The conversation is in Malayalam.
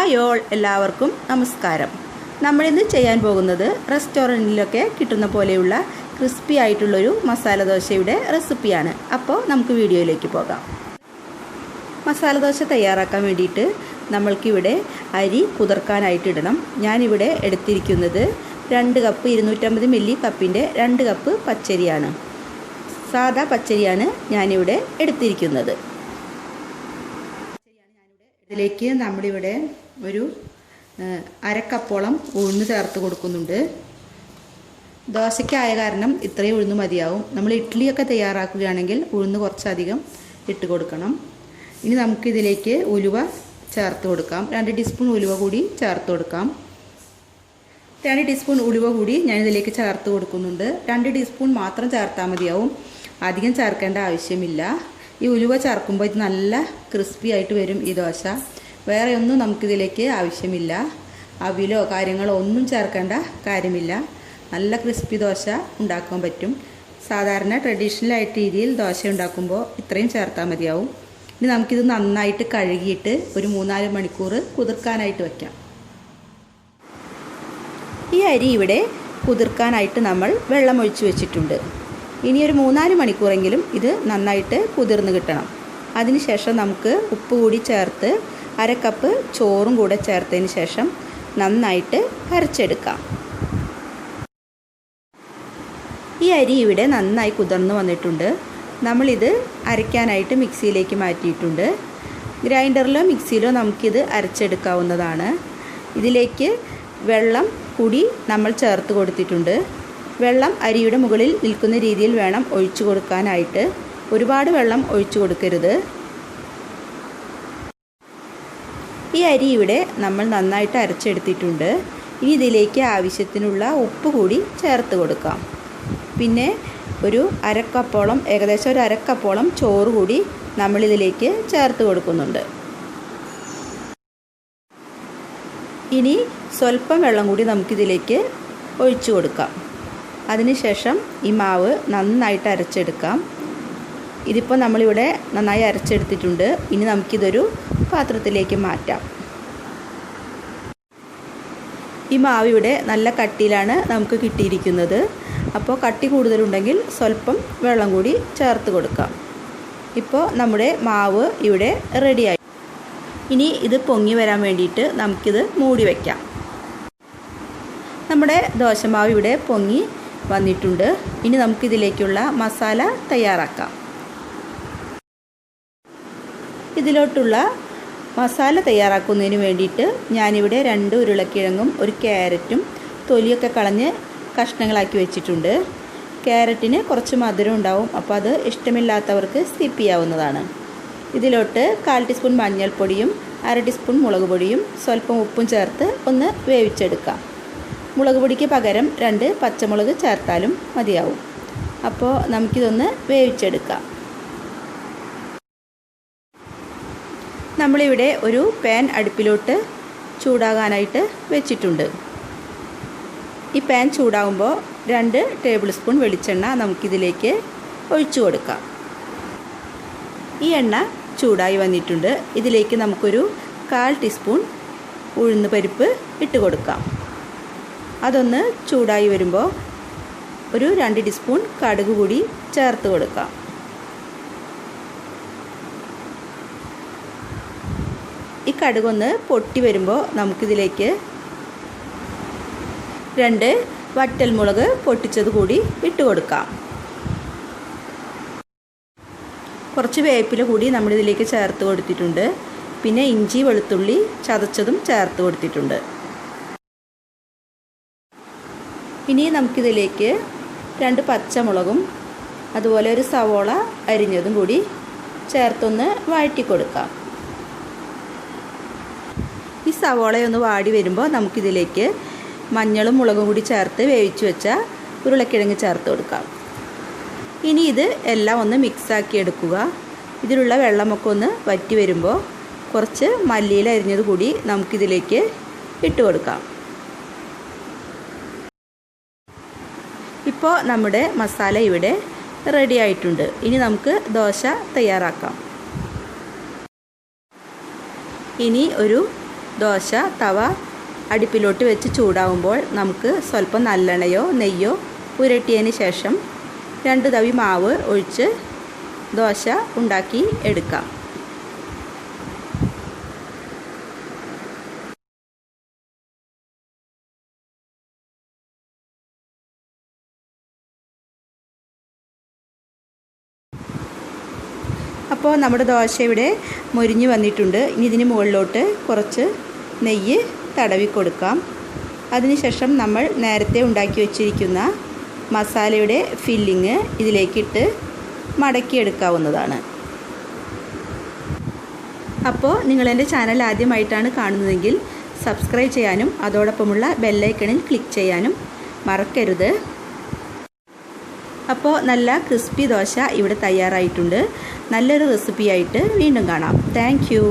ഹായ് ഓൾ, എല്ലാവർക്കും നമസ്കാരം. നമ്മളിന്ന് ചെയ്യാൻ പോകുന്നത് റെസ്റ്റോറൻറ്റിലൊക്കെ കിട്ടുന്ന പോലെയുള്ള ക്രിസ്പി ആയിട്ടുള്ളൊരു മസാല ദോശയുടെ റെസിപ്പിയാണ്. അപ്പോൾ നമുക്ക് വീഡിയോയിലേക്ക് പോകാം. മസാല ദോശ തയ്യാറാക്കാൻ വേണ്ടിയിട്ട് നമ്മൾക്കിവിടെ അരി കുതിർക്കാനായിട്ടിടണം. ഞാനിവിടെ എടുത്തിരിക്കുന്നത് 2 കപ്പ് 250 മില്ലി കപ്പിൻ്റെ 2 കപ്പ് പച്ചരിയാണ്. സാദാ പച്ചരിയാണ് ഞാനിവിടെ എടുത്തിരിക്കുന്നത്. ഇതിലേക്ക് നമ്മളിവിടെ ഒരു 1/2 കപ്പോളം ഉഴുന്ന് ചേർത്ത് കൊടുക്കുന്നുണ്ട്. ദോശയ്ക്കായ കാരണം ഇത്രയും ഉഴുന്ന് മതിയാവും. നമ്മൾ ഇഡ്ഡലിയൊക്കെ തയ്യാറാക്കുകയാണെങ്കിൽ ഉഴുന്ന് കുറച്ചധികം ഇട്ട് കൊടുക്കണം. ഇനി നമുക്കിതിലേക്ക് ഉലുവ ചേർത്ത് കൊടുക്കാം. 2 ടീസ്പൂൺ ഉലുവ കൂടി ചേർത്ത് കൊടുക്കാം. 2 ടീസ്പൂൺ ഉലുവ കൂടി ഞാനിതിലേക്ക് ചേർത്ത് കൊടുക്കുന്നുണ്ട്. 2 ടീസ്പൂൺ മാത്രം ചേർത്താൽ മതിയാവും, അധികം ചേർക്കേണ്ട ആവശ്യമില്ല. ഈ ഉലുവ ചേർക്കുമ്പോൾ ഇത് നല്ല ക്രിസ്പി ആയിട്ട് വരും ഈ ദോശ. വേറെ ഒന്നും നമുക്കിതിലേക്ക് ആവശ്യമില്ല. അവിലോ കാര്യങ്ങളോ ഒന്നും ചേർക്കേണ്ട കാര്യമില്ല. നല്ല ക്രിസ്പി ദോശ ഉണ്ടാക്കാൻ പറ്റും. സാധാരണ ട്രഡീഷണൽ ആയിട്ട് രീതിയിൽ ദോശ ഉണ്ടാക്കുമ്പോൾ ഇത്രയും ചേർത്താൽ മതിയാവും. ഇനി നമുക്കിത് നന്നായിട്ട് കഴുകിയിട്ട് ഒരു 3-4 മണിക്കൂർ കുതിർക്കാനായിട്ട് വയ്ക്കാം. ഈ അരി ഇവിടെ കുതിർക്കാനായിട്ട് നമ്മൾ വെള്ളം ഒഴിച്ച് വെച്ചിട്ടുണ്ട്. ഇനി ഒരു 3-4 മണിക്കൂറെങ്കിലും ഇത് നന്നായിട്ട് കുതിർന്ന് കിട്ടണം. അതിനുശേഷം നമുക്ക് ഉപ്പ് കൂടി ചേർത്ത് 1/2 കപ്പ് ചോറും കൂടെ ചേർത്തതിന് ശേഷം നന്നായിട്ട് അരച്ചെടുക്കാം. ഈ അരി ഇവിടെ നന്നായി കുതിർന്ന് വന്നിട്ടുണ്ട്. നമ്മളിത് അരയ്ക്കാനായിട്ട് മിക്സിയിലേക്ക് മാറ്റിയിട്ടുണ്ട്. ഗ്രൈൻഡറിലോ മിക്സിയിലോ നമുക്കിത് അരച്ചെടുക്കാവുന്നതാണ്. ഇതിലേക്ക് വെള്ളം കൂടി നമ്മൾ ചേർത്ത് കൊടുത്തിട്ടുണ്ട്. വെള്ളം അരിയുടെ മുകളിൽ നിൽക്കുന്ന രീതിയിൽ വേണം ഒഴിച്ചു കൊടുക്കാനായിട്ട്. ഒരുപാട് വെള്ളം ഒഴിച്ചു കൊടുക്കരുത്. ഈ അരി ഇവിടെ നമ്മൾ നന്നായിട്ട് അരച്ചെടുത്തിട്ടുണ്ട്. ഇനി ഇതിലേക്ക് ആവശ്യത്തിനുള്ള ഉപ്പ് കൂടി ചേർത്ത് കൊടുക്കാം. പിന്നെ ഒരു 1/2 കപ്പോളം, ഏകദേശം ഒരു 1/2 കപ്പോളം ചോറ് കൂടി നമ്മളിതിലേക്ക് ചേർത്ത് കൊടുക്കുന്നുണ്ട്. ഇനി സ്വല്പം വെള്ളം കൂടി നമുക്കിതിലേക്ക് ഒഴിച്ചു കൊടുക്കാം. അതിനുശേഷം ഈ മാവ് നന്നായിട്ട് അരച്ചെടുക്കാം. ഇതിപ്പോൾ നമ്മളിവിടെ നന്നായി അരച്ചെടുത്തിട്ടുണ്ട്. ഇനി നമുക്കിതൊരു പാത്രത്തിലേക്ക് മാറ്റാം. ഈ മാവ് ഇവിടെ നല്ല കട്ടിയിലാണ് നമുക്ക് കിട്ടിയിരിക്കുന്നത്. അപ്പോൾ കട്ടി കൂടുതലുണ്ടെങ്കിൽ സ്വല്പം വെള്ളം കൂടി ചേർത്ത് കൊടുക്കാം. ഇപ്പോൾ നമ്മുടെ മാവ് ഇവിടെ റെഡിയായി. ഇനി ഇത് പൊങ്ങി വരാൻ വേണ്ടിയിട്ട് നമുക്കിത് മൂടി വയ്ക്കാം. നമ്മുടെ ദോശമാവ് ഇവിടെ പൊങ്ങി വന്നിട്ടുണ്ട്. ഇനി നമുക്കിതിലേക്കുള്ള മസാല തയ്യാറാക്കാം. ഇതിലോട്ടുള്ള മസാല തയ്യാറാക്കുന്നതിന് വേണ്ടിയിട്ട് ഞാനിവിടെ 2 ഉരുളക്കിഴങ്ങും 1 ക്യാരറ്റും തൊലിയൊക്കെ കളഞ്ഞ് കഷ്ണങ്ങളാക്കി വെച്ചിട്ടുണ്ട്. ക്യാരറ്റിന് കുറച്ച് മധുരം ഉണ്ടാവും, അപ്പോൾ അത് ഇഷ്ടമില്ലാത്തവർക്ക് സ്കിപ്പ് ചെയ്യാവുന്നതാണ്. ഇതിലോട്ട് 1/4 ടീസ്പൂൺ മഞ്ഞൾപ്പൊടിയും 1/2 ടീസ്പൂൺ മുളക് പൊടിയും സ്വല്പം ഉപ്പും ചേർത്ത് ഒന്ന് വേവിച്ചെടുക്കാം. മുളക് പൊടിക്ക് പകരം 2 പച്ചമുളക് ചേർത്താലും മതിയാവും. അപ്പോൾ നമുക്കിതൊന്ന് വേവിച്ചെടുക്കാം. നമ്മളിവിടെ ഒരു പാൻ അടുപ്പിലോട്ട് ചൂടാകാനായിട്ട് വെച്ചിട്ടുണ്ട്. ഈ പാൻ ചൂടാകുമ്പോൾ 2 ടേബിൾ സ്പൂൺ വെളിച്ചെണ്ണ നമുക്കിതിലേക്ക് ഒഴിച്ചു കൊടുക്കാം. ഈ എണ്ണ ചൂടായി വന്നിട്ടുണ്ട്. ഇതിലേക്ക് നമുക്കൊരു 1/4 ടീസ്പൂൺ ഉഴുന്ന് പരിപ്പ് ഇട്ട് കൊടുക്കാം. അതൊന്ന് ചൂടായി വരുമ്പോൾ ഒരു 2 ടീസ്പൂൺ കടുക് കൂടി ചേർത്ത് കൊടുക്കാം. ഈ കടുകൊന്ന് പൊട്ടി വരുമ്പോൾ നമുക്കിതിലേക്ക് 2 വറ്റൽമുളക് പൊട്ടിച്ചത് കൂടി ഇട്ട് കൊടുക്കാം. കുറച്ച് വേപ്പില കൂടി നമ്മളിതിലേക്ക് ചേർത്ത് കൊടുത്തിട്ടുണ്ട്. പിന്നെ ഇഞ്ചി വെളുത്തുള്ളി ചതച്ചതും ചേർത്ത് കൊടുത്തിട്ടുണ്ട്. ഇനി നമുക്കിതിലേക്ക് 2 പച്ചമുളകും അതുപോലെ ഒരു സവോള അരിഞ്ഞതും കൂടി ചേർത്തൊന്ന് വഴറ്റി കൊടുക്കാം. ഈ സവോളയൊന്ന് വാടി വരുമ്പോൾ നമുക്കിതിലേക്ക് മഞ്ഞളും മുളകും കൂടി ചേർത്ത് വേവിച്ച് വെച്ച ഉരുളക്കിഴങ്ങ് ചേർത്ത് കൊടുക്കാം. ഇനി ഇത് എല്ലാം ഒന്ന് മിക്സാക്കി എടുക്കുക. ഇതിലുള്ള വെള്ളമൊക്കെ ഒന്ന് വറ്റി വരുമ്പോൾ കുറച്ച് മല്ലിയില അരിഞ്ഞത് കൂടി നമുക്കിതിലേക്ക് ഇട്ട് കൊടുക്കാം. ഇപ്പോൾ നമ്മുടെ മസാല ഇവിടെ റെഡി ആയിട്ടുണ്ട്. ഇനി നമുക്ക് ദോശ തയ്യാറാക്കാം. ഇനി ഒരു ദോശ തവ അടുപ്പിലോട്ട് വെച്ച് ചൂടാവുമ്പോൾ നമുക്ക് സ്വല്പം നല്ലെണ്ണയോ നെയ്യോ പുരട്ടിയതിന് ശേഷം 2 തവി മാവ് ഒഴിച്ച് ദോശ ഉണ്ടാക്കി എടുക്കാം. അപ്പോൾ നമ്മുടെ ദോശ ഇവിടെ മൊരിഞ്ഞ് വന്നിട്ടുണ്ട്. ഇനി ഇതിന് മുകളിലോട്ട് കുറച്ച് നെയ്യ് തടവി കൊടുക്കാം. അതിനുശേഷം നമ്മൾ നേരത്തെ ഉണ്ടാക്കി വച്ചിരിക്കുന്ന മസാലയുടെ ഫില്ലിങ് ഇതിലേക്കിട്ട് മടക്കിയെടുക്കാവുന്നതാണ്. അപ്പോൾ നിങ്ങളെൻ്റെ ചാനൽ ആദ്യമായിട്ടാണ് കാണുന്നതെങ്കിൽ സബ്സ്ക്രൈബ് ചെയ്യാനും അതോടൊപ്പമുള്ള ബെല്ലൈക്കണിൽ ക്ലിക്ക് ചെയ്യാനും മറക്കരുത്. അപ്പോൾ നല്ല ക്രിസ്പി ദോശ ഇവിടെ തയ്യാറായിട്ടുണ്ട്. നല്ലൊരു റെസിപ്പിയായിട്ട് വീണ്ടും കാണാം. Thank you.